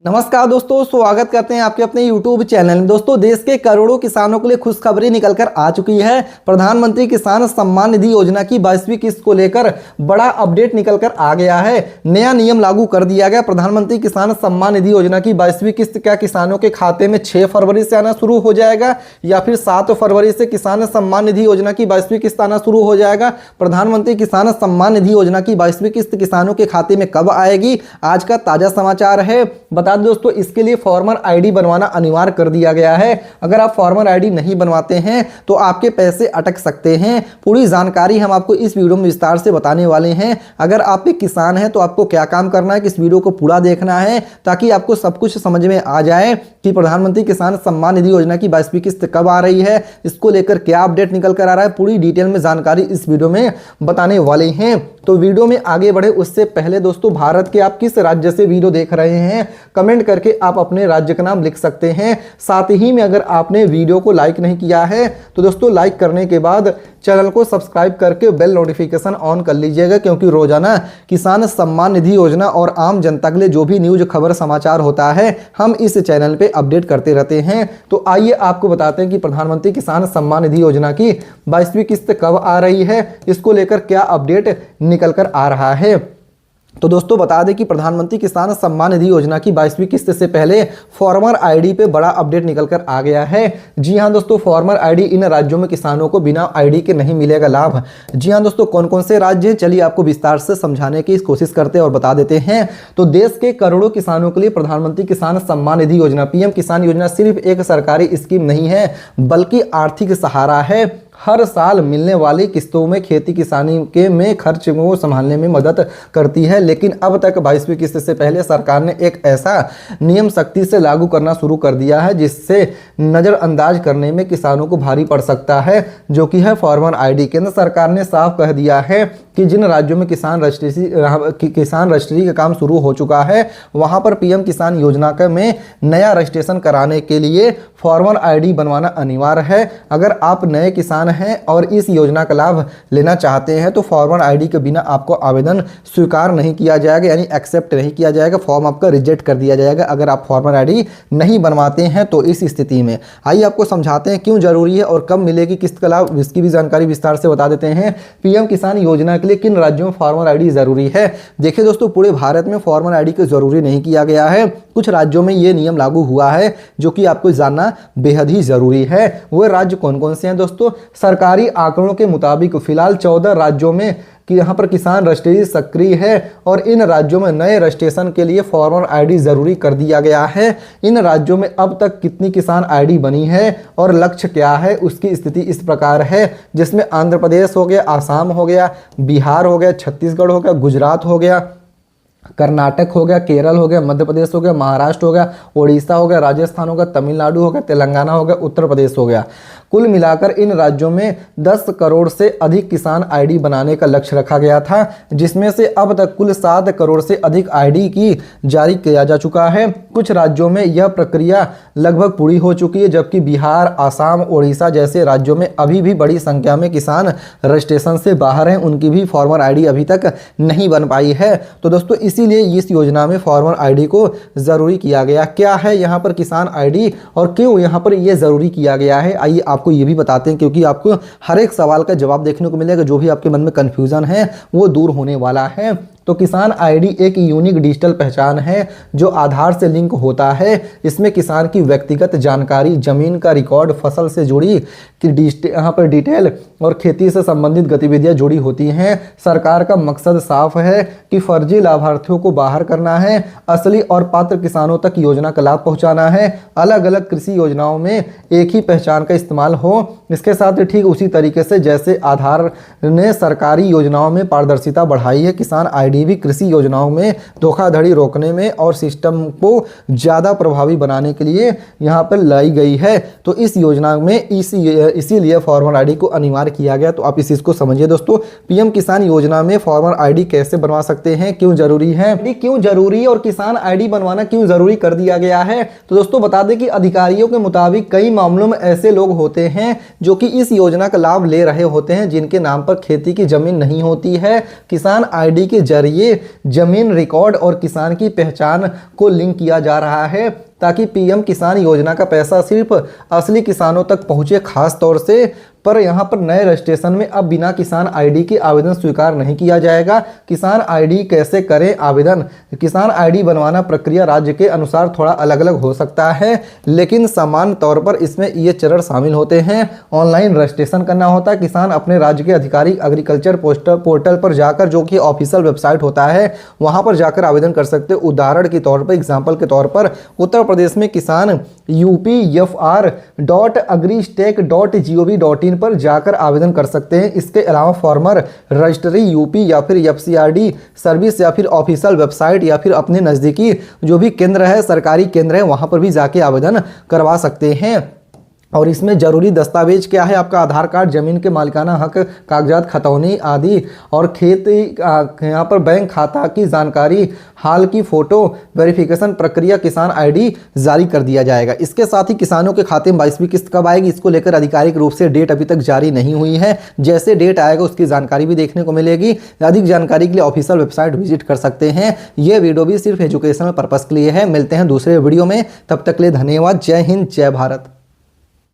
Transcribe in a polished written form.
नमस्कार दोस्तों, स्वागत करते हैं आपके अपने YouTube चैनल में। दोस्तों, देश के करोड़ों किसानों के लिए खुशखबरी निकलकर आ चुकी है। प्रधानमंत्री किसान सम्मान निधि योजना की 22वीं किस्त को लेकर बड़ा अपडेट निकलकर आ गया है। नया नियम लागू कर दिया गया। प्रधानमंत्री किसान सम्मान निधि योजना की 22वीं किस्त क्या किसानों के खाते में 6 फरवरी से आना शुरू हो जाएगा या फिर 7 फरवरी से किसान सम्मान निधि योजना की 22वीं किस्त आना शुरू हो जाएगा? प्रधानमंत्री किसान सम्मान निधि योजना की 22वीं किस्त किसानों के खाते में कब आएगी? आज का ताजा समाचार है। बता दोस्तों, इसके लिए फॉर्मर आईडी बनवाना अनिवार्य कर दिया गया है। अगर आप फॉर्मर आईडी नहीं बनवाते हैं तो आपके पैसे अटक सकते हैं। पूरी जानकारी हम आपको इस वीडियो में विस्तार से बताने वाले हैं। अगर आप एक किसान हैं तो आपको क्या काम करना है कि इस वीडियो को पूरा देखना है ताकि आपको सब कुछ समझ में आ जाए कि प्रधानमंत्री किसान सम्मान निधि योजना की 22वीं किस्त कब आ रही है, इसको लेकर क्या अपडेट निकल कर आ रहा है। पूरी डिटेल में जानकारी इस वीडियो में बताने वाले हैं। तो वीडियो में आगे बढ़े उससे पहले दोस्तों, भारत के आप किस राज्य से वीडियो देख रहे हैं कमेंट करके आप अपने राज्य का नाम लिख सकते हैं। साथ ही में अगर आपने वीडियो को लाइक नहीं किया है तो दोस्तों लाइक करने के बाद चैनल को सब्सक्राइब करके बेल नोटिफिकेशन ऑन कर लीजिएगा, क्योंकि रोजाना किसान सम्मान निधि योजना और आम जनता के लिए जो भी न्यूज खबर समाचार होता है हम इस चैनल पे अपडेट करते रहते हैं। तो आइए आपको बताते हैं कि प्रधानमंत्री किसान सम्मान निधि योजना की 22वीं किस्त कब आ रही है, इसको लेकर क्या अपडेट निकल कर आ रहा है। तो दोस्तों बता दें कि प्रधानमंत्री किसान सम्मान निधि योजना की 22वीं किस्त से पहले फॉर्मर आईडी पे बड़ा अपडेट निकलकर आ गया है। जी हां दोस्तों, फॉर्मर आईडी इन राज्यों में किसानों को बिना आईडी के नहीं मिलेगा लाभ। जी हां दोस्तों, कौन कौन से राज्य हैं चलिए आपको विस्तार से समझाने की कोशिश करते हैं और बता देते हैं। तो देश के करोड़ों किसानों के लिए प्रधानमंत्री किसान सम्मान निधि योजना पीएम किसान योजना सिर्फ एक सरकारी स्कीम नहीं है बल्कि आर्थिक सहारा है। हर साल मिलने वाली किस्तों में खेती किसानी के में खर्च को संभालने में मदद करती है। लेकिन अब तक 22वीं किस्त से पहले सरकार ने एक ऐसा नियम सख्ती से लागू करना शुरू कर दिया है जिससे नज़रअंदाज करने में किसानों को भारी पड़ सकता है, जो कि है फॉर्मर आईडी। केंद्र सरकार ने साफ कह दिया है कि जिन राज्यों में किसान रजिस्ट्री का काम शुरू हो चुका है वहां पर पीएम किसान योजना में नया रजिस्ट्रेशन कराने के लिए फॉर्मर आईडी बनवाना अनिवार्य है। अगर आप नए किसान हैं और इस योजना का लाभ लेना चाहते हैं तो फॉर्मर आईडी के बिना आपको आवेदन स्वीकार नहीं किया जाएगा, यानी एक्सेप्ट नहीं किया जाएगा, फॉर्म आपका रिजेक्ट कर दिया जाएगा अगर आप फॉर्मर आईडी नहीं बनवाते हैं। तो इस स्थिति में आइए आपको समझाते हैं क्यों जरूरी है और कब मिलेगी किस्त का लाभ, इसकी भी जानकारी विस्तार से बता देते हैं। पीएम किसान योजना के लिए किन राज्यों में फॉर्मर आईडी जरूरी है? देखिए दोस्तों, पूरे भारत में फॉर्मर आईडी को जरूरी नहीं किया गया है। कुछ राज्यों में यह नियम लागू हुआ है जो कि आपको जानना बेहद ही जरूरी है। वो राज्य कौन कौन से हैं दोस्तों? सरकारी आंकड़ों के मुताबिक फिलहाल 14 राज्यों में कि यहाँ पर किसान रजिस्ट्री सक्रिय है और इन राज्यों में नए रजिस्ट्रेशन के लिए फॉर्मर आईडी जरूरी कर दिया गया है। इन राज्यों में अब तक कितनी किसान आईडी बनी है और लक्ष्य क्या है, उसकी स्थिति इस प्रकार है, जिसमें आंध्र प्रदेश हो गया, आसाम हो गया, बिहार हो गया, छत्तीसगढ़ हो गया, गुजरात हो गया, कर्नाटक हो गया, केरल हो गया, मध्य प्रदेश हो गया, महाराष्ट्र हो गया, उड़ीसा हो गया, राजस्थान हो गया, तमिलनाडु हो गया, तेलंगाना हो गया, उत्तर प्रदेश हो गया। कुल मिलाकर इन राज्यों में 10 करोड़ से अधिक किसान आईडी बनाने का लक्ष्य रखा गया था, जिसमें से अब तक कुल 7 करोड़ से अधिक आईडी की जारी किया जा चुका है। कुछ राज्यों में यह प्रक्रिया लगभग पूरी हो चुकी है, जबकि बिहार, आसाम, उड़ीसा जैसे राज्यों में अभी भी बड़ी संख्या में किसान रजिस्ट्रेशन से बाहर हैं, उनकी भी फॉर्मर आईडी अभी तक नहीं बन पाई है। तो दोस्तों इसीलिए इस योजना में फॉर्मर आईडी को जरूरी किया गया। क्या है यहाँ पर किसान आईडी और क्यों यहाँ पर यह जरूरी किया गया है, आइए आपको ये भी बताते हैं, क्योंकि आपको हर एक सवाल का जवाब देखने को मिलेगा। जो भी आपके मन में कंफ्यूजन है वो दूर होने वाला है। तो किसान आईडी एक यूनिक डिजिटल पहचान है जो आधार से लिंक होता है। इसमें किसान की व्यक्तिगत जानकारी, जमीन का रिकॉर्ड, फसल से जुड़ी यहाँ पर डिटेल और खेती से संबंधित गतिविधियां जुड़ी होती हैं। सरकार का मकसद साफ है कि फर्जी लाभार्थियों को बाहर करना है, असली और पात्र किसानों तक योजना का लाभ पहुंचाना है। अलग अलग कृषि योजनाओं में एक ही पहचान का इस्तेमाल हो। इसके साथ ठीक उसी तरीके से जैसे आधार ने सरकारी योजनाओं में पारदर्शिता बढ़ाई है, किसान आईडी भी कृषि योजनाओं में धोखाधड़ी रोकने में और सिस्टम को ज़्यादा प्रभावी बनाने के लिए यहाँ पर लाई गई है। तो इस योजना में इसीलिए फॉर्मर आईडी को अनिवार्य किया गया। तो आप इस चीज़ को समझिए दोस्तों। पीएम किसान योजना में फॉर्मर आईडी कैसे बनवा सकते हैं, क्यों जरूरी है, क्यों जरूरी है और किसान आईडी बनवाना क्यों जरूरी कर दिया गया है। तो दोस्तों बता दें कि अधिकारियों के मुताबिक कई मामलों में ऐसे लोग होते हैं जो कि इस योजना का लाभ ले रहे होते हैं, जिनके नाम पर खेती की जमीन नहीं होती है। किसान आईडी के जरिए जरिए जमीन रिकॉर्ड और किसान की पहचान को लिंक किया जा रहा है ताकि पीएम किसान योजना का पैसा सिर्फ असली किसानों तक पहुंचे। खास तौर से पर यहाँ पर नए रजिस्ट्रेशन में अब बिना किसान आईडी के आवेदन स्वीकार नहीं किया जाएगा। किसान आईडी कैसे करें आवेदन? किसान आईडी बनवाना प्रक्रिया राज्य के अनुसार थोड़ा अलग अलग हो सकता है, लेकिन सामान्य तौर पर इसमें ये चरण शामिल होते हैं। ऑनलाइन रजिस्ट्रेशन करना होता है। किसान अपने राज्य के आधिकारिक एग्रीकल्चर पोर्टल पर जाकर, जो कि ऑफिशियल वेबसाइट होता है, वहां पर जाकर आवेदन कर सकते हैं। उदाहरण के तौर पर, एग्जाम्पल के तौर पर, उत्तर प्रदेश में किसान upfr.agristack.gov.in पर जाकर आवेदन कर सकते हैं। इसके अलावा फार्मर रजिस्ट्री यूपी या फिर एफसीआरडी सर्विस या फिर ऑफिशियल वेबसाइट या फिर अपने नज़दीकी जो भी केंद्र है, सरकारी केंद्र है, वहां पर भी जाके आवेदन करवा सकते हैं। और इसमें जरूरी दस्तावेज क्या है? आपका आधार कार्ड, जमीन के मालिकाना हक कागजात, खतौनी आदि, और खेती यहाँ पर बैंक खाता की जानकारी, हाल की फोटो वेरिफिकेशन प्रक्रिया, किसान आईडी जारी कर दिया जाएगा। इसके साथ ही किसानों के खाते में 22वीं किस्त कब आएगी, इसको लेकर आधिकारिक रूप से डेट अभी तक जारी नहीं हुई है। जैसे डेट आएगा उसकी जानकारी भी देखने को मिलेगी। अधिक जानकारी के लिए ऑफिशियल वेबसाइट विजिट कर सकते हैं। ये वीडियो भी सिर्फ एजुकेशनल पर्पस के लिए है। मिलते हैं दूसरे वीडियो में, तब तक के लिए धन्यवाद। जय हिंद, जय भारत।